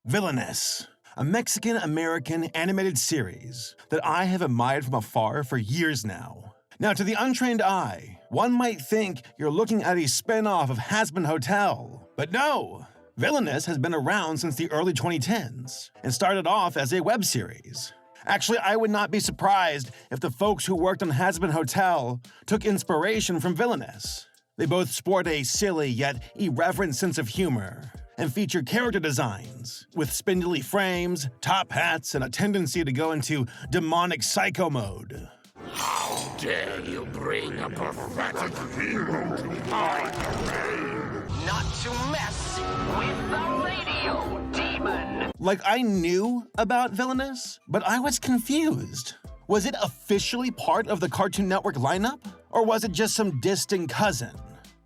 Villainous, a Mexican-American animated series that I have admired from afar for years now. Now, to the untrained eye, one might think you're looking at a spin-off of Hazbin Hotel, but no! Villainous has been around since the early 2010s and started off as a web series. Actually, I would not be surprised if the folks who worked on Hazbin Hotel took inspiration from Villainous. They both sport a silly yet irreverent sense of humor and feature character designs with spindly frames, top hats, and a tendency to go into demonic psycho mode. How dare you bring a pathetic hero to my domain? Not to mess with the radio demon! Like, I knew about Villainous, but I was confused. Was it officially part of the Cartoon Network lineup? Or was it just some distant cousin?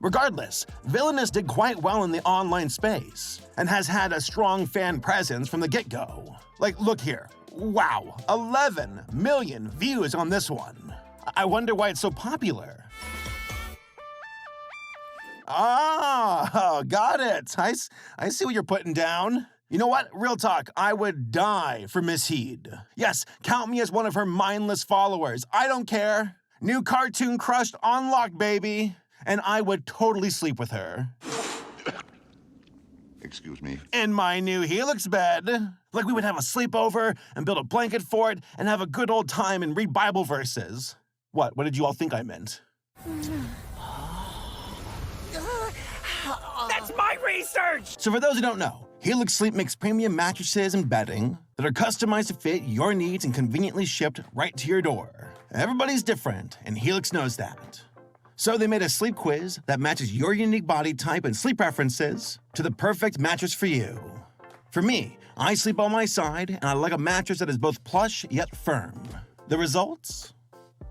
Regardless, Villainous did quite well in the online space and has had a strong fan presence from the get-go. Like, look here. Wow, 11 million views on this one. I wonder why it's so popular. Ah, got it. I see what you're putting down. You know what? Real talk, I would die for Miss Heed. Yes, count me as one of her mindless followers. I don't care. New cartoon crush unlocked, baby. And I would totally sleep with her. Excuse me. In my new Helix bed. Like we would have a sleepover and build a blanket for it and have a good old time and read Bible verses. What did you all think I meant? That's my research! So for those who don't know, Helix Sleep makes premium mattresses and bedding that are customized to fit your needs and conveniently shipped right to your door. Everybody's different, and Helix knows that. So they made a sleep quiz that matches your unique body type and sleep preferences to the perfect mattress for you. For me, I sleep on my side, and I like a mattress that is both plush yet firm. The results?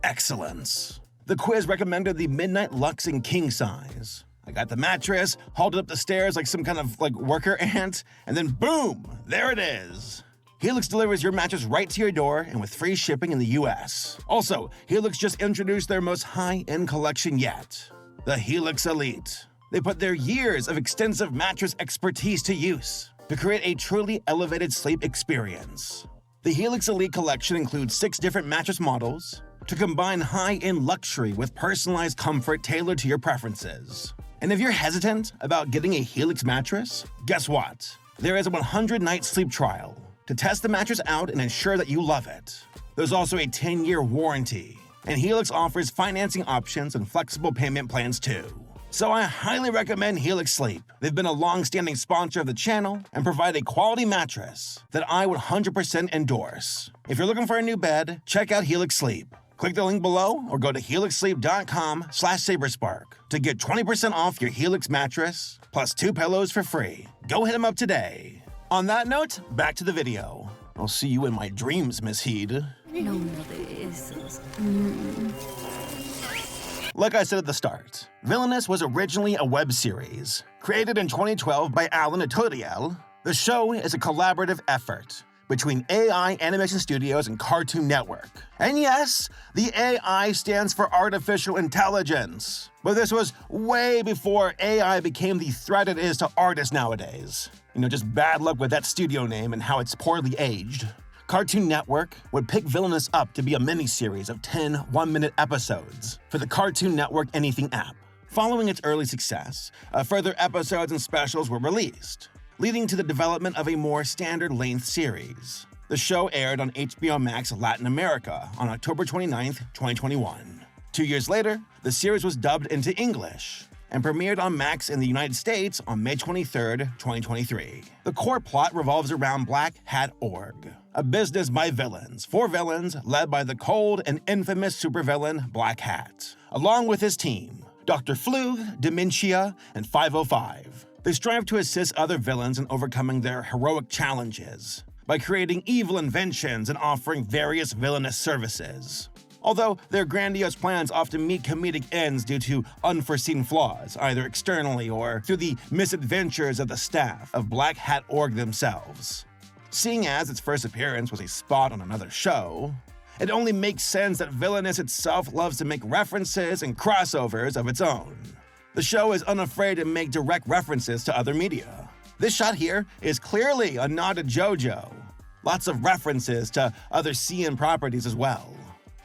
Excellence. The quiz recommended the Midnight Luxe in king size. I got the mattress, hauled it up the stairs like some kind of worker ant, and then boom, there it is. Helix delivers your mattress right to your door and with free shipping in the US. Also, Helix just introduced their most high-end collection yet, the Helix Elite. They put their years of extensive mattress expertise to use to create a truly elevated sleep experience. The Helix Elite collection includes 6 different mattress models to combine high-end luxury with personalized comfort tailored to your preferences. And if you're hesitant about getting a Helix mattress, guess what? There is a 100-night sleep trial to test the mattress out and ensure that you love it. There's also a 10-year warranty, and Helix offers financing options and flexible payment plans too. So I highly recommend Helix Sleep. They've been a long-standing sponsor of the channel and provide a quality mattress that I would 100% endorse. If you're looking for a new bed, check out Helix Sleep. Click the link below or go to helixsleep.com/Saberspark to get 20% off your Helix mattress plus 2 pillows for free. Go hit them up today. On that note, back to the video. I'll see you in my dreams, Miss Heed. No me besos. Like I said at the start, Villainous was originally a web series. Created in 2012 by Alan Atotiel, the show is a collaborative effort between AI Animation Studios and Cartoon Network. And yes, the AI stands for artificial intelligence. But this was way before AI became the threat it is to artists nowadays. Just bad luck with that studio name and how it's poorly aged. Cartoon Network would pick Villainous up to be a miniseries of 10 one-minute episodes for the Cartoon Network Anything app. Following its early success, further episodes and specials were released, leading to the development of a more standard-length series. The show aired on HBO Max Latin America on October 29, 2021. 2 years later, the series was dubbed into English and premiered on Max in the United States on May 23, 2023. The core plot revolves around Black Hat Org, a business by villains, for villains led by the cold and infamous supervillain Black Hat, along with his team, Dr. Flug, Dementia, and 505. They strive to assist other villains in overcoming their heroic challenges by creating evil inventions and offering various villainous services. Although their grandiose plans often meet comedic ends due to unforeseen flaws, either externally or through the misadventures of the staff of Black Hat Org themselves. Seeing as its first appearance was a spot on another show, it only makes sense that Villainous itself loves to make references and crossovers of its own. The show is unafraid to make direct references to other media. This shot here is clearly a nod to JoJo. Lots of references to other CN properties as well.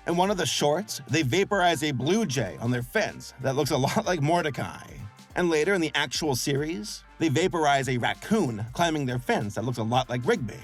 In one of the shorts, they vaporize a blue jay on their fence that looks a lot like Mordecai. And later in the actual series, they vaporize a raccoon climbing their fence that looks a lot like Rigby.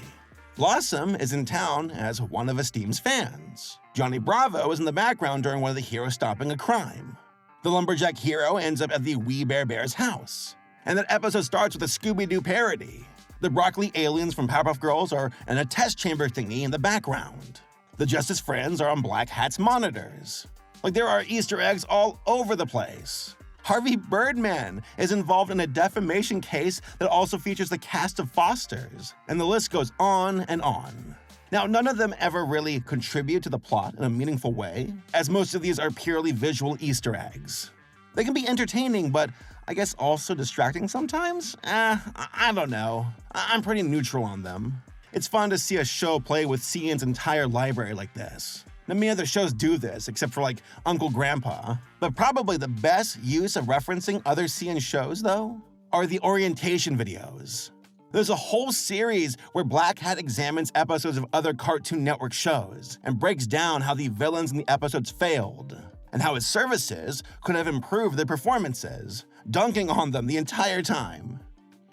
Blossom is in town as one of Esteem's fans. Johnny Bravo is in the background during one of the heroes stopping a crime. The lumberjack hero ends up at the We Bare Bear's house. And that episode starts with a Scooby-Doo parody. The broccoli aliens from Powerpuff Girls are in a test chamber thingy in the background. The Justice Friends are on Black Hat's monitors. Like, there are Easter eggs all over the place. Harvey Birdman is involved in a defamation case that also features the cast of Fosters, and the list goes on and on. Now, none of them ever really contribute to the plot in a meaningful way, as most of these are purely visual Easter eggs. They can be entertaining, but I guess also distracting sometimes? I don't know. I'm pretty neutral on them. It's fun to see a show play with CN's entire library like this. Now, many other shows do this, except for like Uncle Grandpa. But probably the best use of referencing other CN shows, though, are the orientation videos. There's a whole series where Black Hat examines episodes of other Cartoon Network shows and breaks down how the villains in the episodes failed, and how his services could have improved their performances, dunking on them the entire time.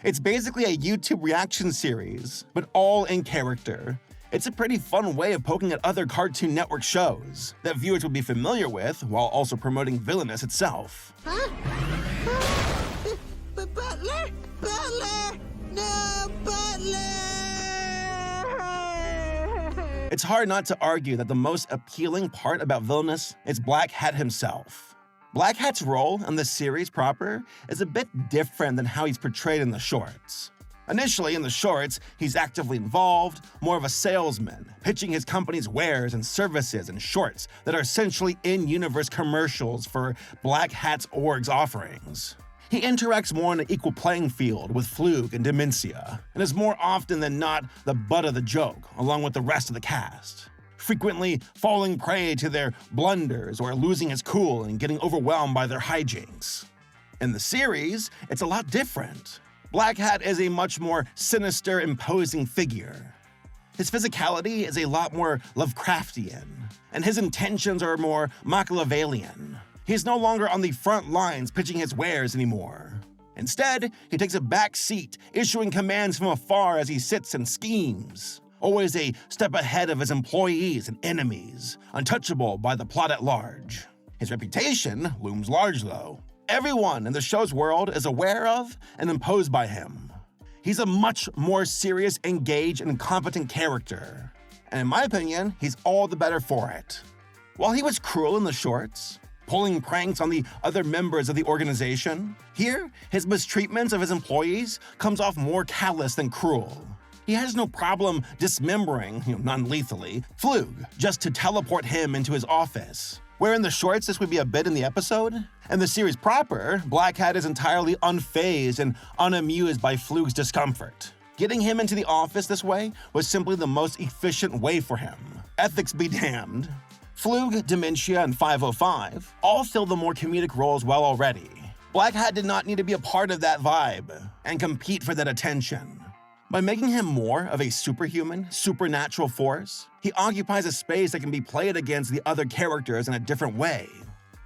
It's basically a YouTube reaction series, but all in character. It's a pretty fun way of poking at other Cartoon Network shows that viewers would be familiar with while also promoting Villainous itself. Huh? Butler? Butler! No, Butler! It's hard not to argue that the most appealing part about Villainous is Black Hat himself. Black Hat's role in the series proper is a bit different than how he's portrayed in the shorts. Initially, in the shorts, he's actively involved, more of a salesman, pitching his company's wares and services in shorts that are essentially in-universe commercials for Black Hat's org's offerings. He interacts more on an equal playing field with Flug and Dementia, and is more often than not the butt of the joke, along with the rest of the cast, frequently falling prey to their blunders or losing his cool and getting overwhelmed by their hijinks. In the series, it's a lot different. Black Hat is a much more sinister, imposing figure. His physicality is a lot more Lovecraftian, and his intentions are more Machiavellian. He's no longer on the front lines pitching his wares anymore. Instead, he takes a back seat, issuing commands from afar as he sits and schemes. Always a step ahead of his employees and enemies, untouchable by the plot at large. His reputation looms large, though. Everyone in the show's world is aware of and imposed by him. He's a much more serious, engaged, and competent character. And in my opinion, he's all the better for it. While he was cruel in the shorts, pulling pranks on the other members of the organization, here, his mistreatment of his employees comes off more callous than cruel. He has no problem dismembering, non-lethally, Flug, just to teleport him into his office. Where in the shorts this would be a bit in the episode, in the series proper, Black Hat is entirely unfazed and unamused by Flug's discomfort. Getting him into the office this way was simply the most efficient way for him. Ethics be damned. Flug, Dementia, and 505 all fill the more comedic roles well already. Black Hat did not need to be a part of that vibe and compete for that attention. By making him more of a superhuman, supernatural force, he occupies a space that can be played against the other characters in a different way,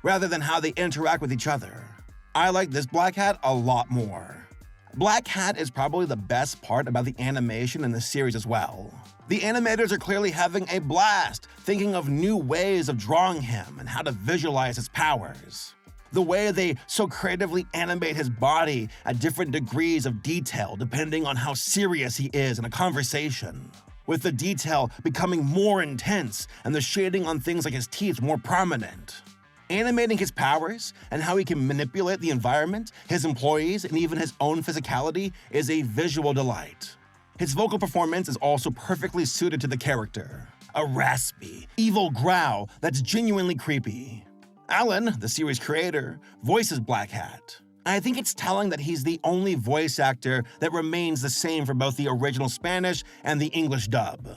rather than how they interact with each other. I like this Black Hat a lot more. Black Hat is probably the best part about the animation in the series as well. The animators are clearly having a blast, thinking of new ways of drawing him and how to visualize his powers. The way they so creatively animate his body at different degrees of detail depending on how serious he is in a conversation, with the detail becoming more intense and the shading on things like his teeth more prominent. Animating his powers and how he can manipulate the environment, his employees, and even his own physicality is a visual delight. His vocal performance is also perfectly suited to the character. A raspy, evil growl that's genuinely creepy. Alan, the series creator, voices Black Hat. I think it's telling that he's the only voice actor that remains the same for both the original Spanish and the English dub.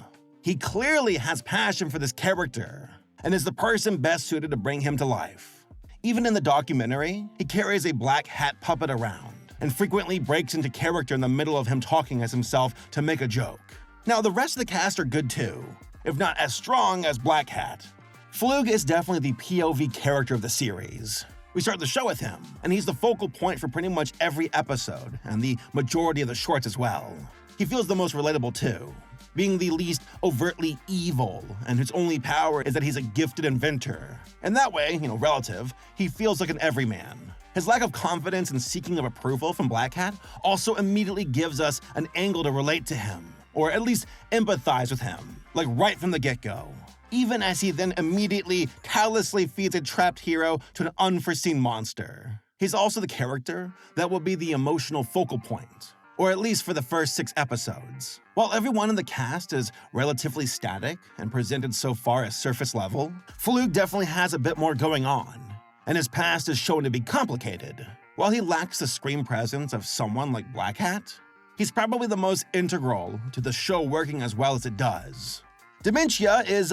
He clearly has passion for this character and is the person best suited to bring him to life. Even in the documentary, he carries a Black Hat puppet around, and frequently breaks into character in the middle of him talking as himself to make a joke. Now, the rest of the cast are good too, if not as strong as Black Hat. Flug is definitely the POV character of the series. We start the show with him, and he's the focal point for pretty much every episode, and the majority of the shorts as well. He feels the most relatable too, being the least overtly evil, and whose only power is that he's a gifted inventor. And that way, relative, he feels like an everyman. His lack of confidence and seeking of approval from Black Hat also immediately gives us an angle to relate to him, or at least empathize with him, like right from the get-go. Even as he then immediately, callously feeds a trapped hero to an unforeseen monster. He's also the character that will be the emotional focal point, or at least for the first 6 episodes. While everyone in the cast is relatively static and presented so far as surface level, Flug definitely has a bit more going on, and his past is shown to be complicated. While he lacks the screen presence of someone like Black Hat, he's probably the most integral to the show working as well as it does. Dementia is,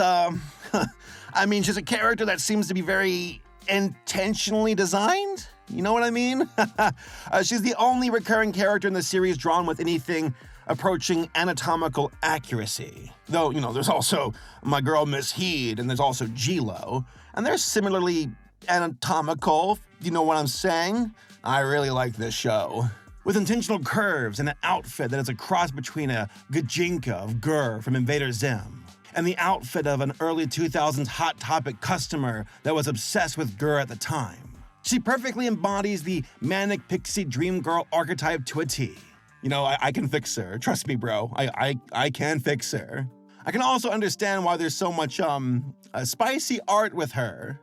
she's a character that seems to be very intentionally designed. You know what I mean? She's the only recurring character in the series drawn with anything approaching anatomical accuracy. Though, there's also my girl Miss Heed, and there's also G-Lo, and they're similarly anatomical, you know what I'm saying? I really like this show. With intentional curves and an outfit that is a cross between a Gajinka of Gur from Invader Zim and the outfit of an early 2000s Hot Topic customer that was obsessed with Gur at the time. She perfectly embodies the manic pixie dream girl archetype to a T. I can fix her. Trust me, bro. I can fix her. I can also understand why there's so much, spicy art with her.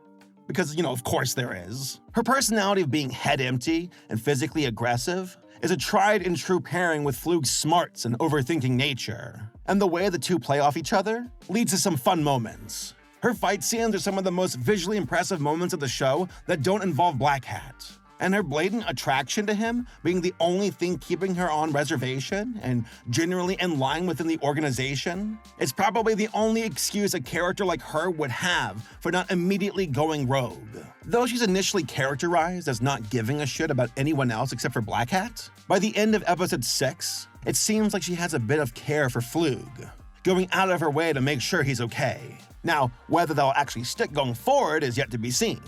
Because, of course there is. Her personality of being head empty and physically aggressive is a tried and true pairing with Flug's smarts and overthinking nature. And the way the two play off each other leads to some fun moments. Her fight scenes are some of the most visually impressive moments of the show that don't involve Black Hat. And her blatant attraction to him being the only thing keeping her on reservation and generally in line within the organization is probably the only excuse a character like her would have for not immediately going rogue. Though she's initially characterized as not giving a shit about anyone else except for Black Hat, by the end of episode 6, it seems like she has a bit of care for Flug, going out of her way to make sure he's okay. Now, whether they'll actually stick going forward is yet to be seen.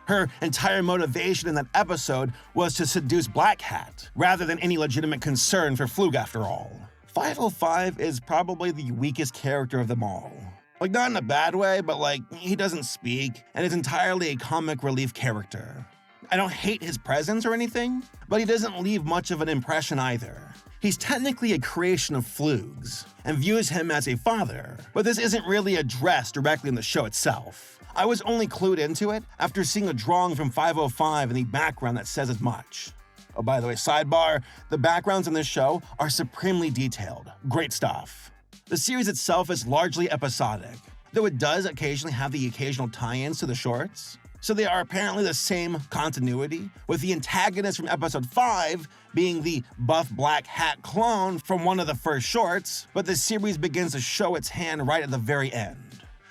Her entire motivation in that episode was to seduce Black Hat, rather than any legitimate concern for Flug after all. 505 is probably the weakest character of them all. Not in a bad way, but he doesn't speak, and is entirely a comic relief character. I don't hate his presence or anything, but he doesn't leave much of an impression either. He's technically a creation of Flug's, and views him as a father, but this isn't really addressed directly in the show itself. I was only clued into it after seeing a drawing from 505 in the background that says as much. Oh, by the way, sidebar, the backgrounds in this show are supremely detailed. Great stuff. The series itself is largely episodic, though it does occasionally have the occasional tie-ins to the shorts. So they are apparently the same continuity, with the antagonist from episode 5 being the buff Black Hat clone from one of the first shorts, but the series begins to show its hand right at the very end.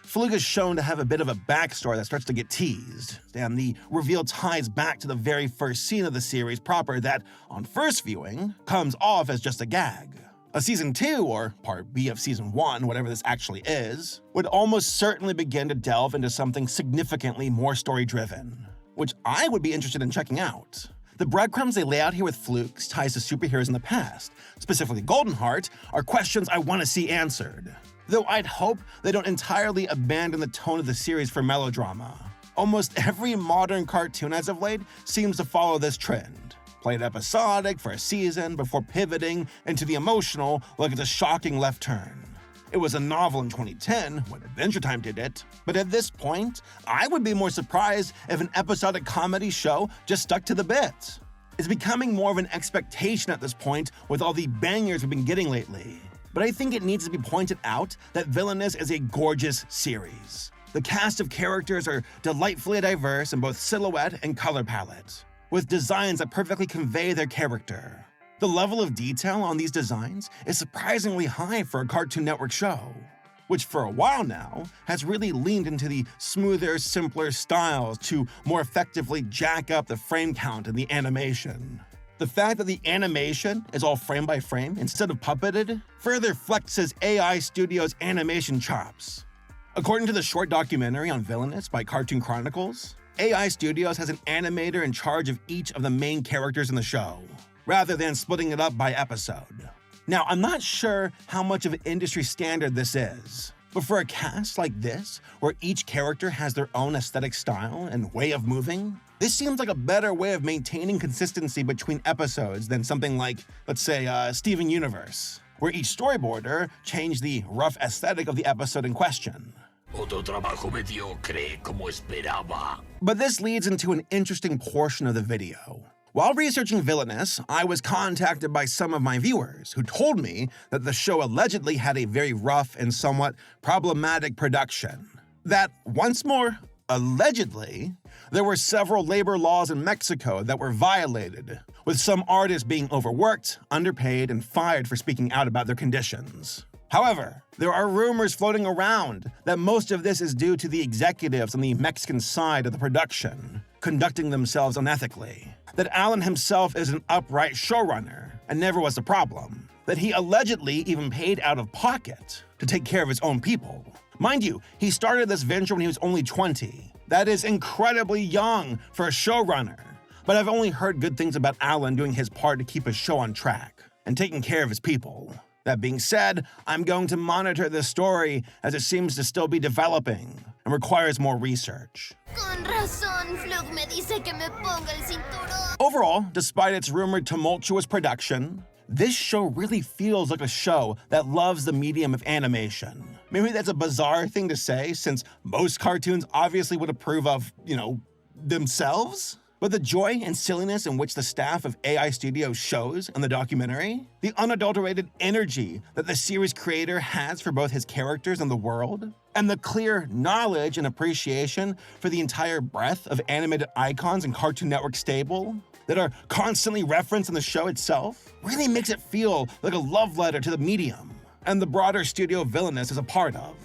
Flug is shown to have a bit of a backstory that starts to get teased, and the reveal ties back to the very first scene of the series proper that, on first viewing, comes off as just a gag. A season 2, or part B of season 1, whatever this actually is, would almost certainly begin to delve into something significantly more story-driven, which I would be interested in checking out. The breadcrumbs they lay out here with Flug's ties to superheroes in the past, specifically Goldenheart, are questions I want to see answered. Though I'd hope they don't entirely abandon the tone of the series for melodrama. Almost every modern cartoon as of late seems to follow this trend. Play it episodic for a season before pivoting into the emotional like it's a shocking left turn. It was a novel in 2010 when Adventure Time did it, but at this point, I would be more surprised if an episodic comedy show just stuck to the bit. It's becoming more of an expectation at this point with all the bangers we've been getting lately. But I think it needs to be pointed out that Villainous is a gorgeous series. The cast of characters are delightfully diverse in both silhouette and color palette, with designs that perfectly convey their character. The level of detail on these designs is surprisingly high for a Cartoon Network show, which for a while now has really leaned into the smoother, simpler styles to more effectively jack up the frame count in the animation. The fact that the animation is all frame by frame instead of puppeted further flexes AI Studios' animation chops. According to the short documentary on Villainous by Cartoon Chronicles, AI Studios has an animator in charge of each of the main characters in the show, rather than splitting it up by episode. Now, I'm not sure how much of an industry standard this is, but for a cast like this, where each character has their own aesthetic style and way of moving, this seems like a better way of maintaining consistency between episodes than something like, let's say, Steven Universe, where each storyboarder changed the rough aesthetic of the episode in question. Otro trabajo mediocre, como esperaba. But this leads into an interesting portion of the video. While researching Villainous, I was contacted by some of my viewers who told me that the show allegedly had a very rough and somewhat problematic production. That, once more, allegedly, there were several labor laws in Mexico that were violated, with some artists being overworked, underpaid, and fired for speaking out about their conditions. However, there are rumors floating around that most of this is due to the executives on the Mexican side of the production conducting themselves unethically, that Alan himself is an upright showrunner and never was a problem, that he allegedly even paid out of pocket to take care of his own people. Mind you, he started this venture when he was only 20. That is incredibly young for a showrunner, but I've only heard good things about Alan doing his part to keep his show on track and taking care of his people. That being said, I'm going to monitor this story as it seems to still be developing and requires more research. Con razón, Flug me dice que me ponga el cinturón. Overall, despite its rumored tumultuous production, this show really feels like a show that loves the medium of animation. Maybe that's a bizarre thing to say since most cartoons obviously would approve of, themselves? But the joy and silliness in which the staff of AI Studios shows in the documentary, the unadulterated energy that the series creator has for both his characters and the world, and the clear knowledge and appreciation for the entire breadth of animated icons in Cartoon Network stable that are constantly referenced in the show itself, really makes it feel like a love letter to the medium and the broader studio Villainous is a part of.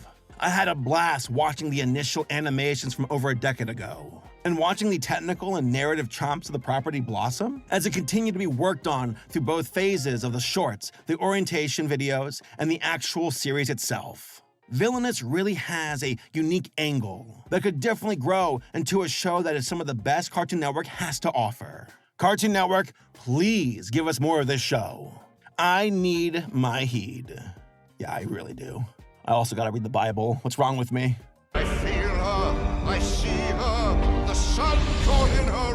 I had a blast watching the initial animations from over a decade ago, and watching the technical and narrative chops of the property blossom as it continued to be worked on through both phases of the shorts, the orientation videos, and the actual series itself. Villainous really has a unique angle that could definitely grow into a show that is some of the best Cartoon Network has to offer. Cartoon Network, please give us more of this show. I need my heed. Yeah, I really do. I also gotta read the Bible. What's wrong with me? I feel her, I see her, the sun caught in her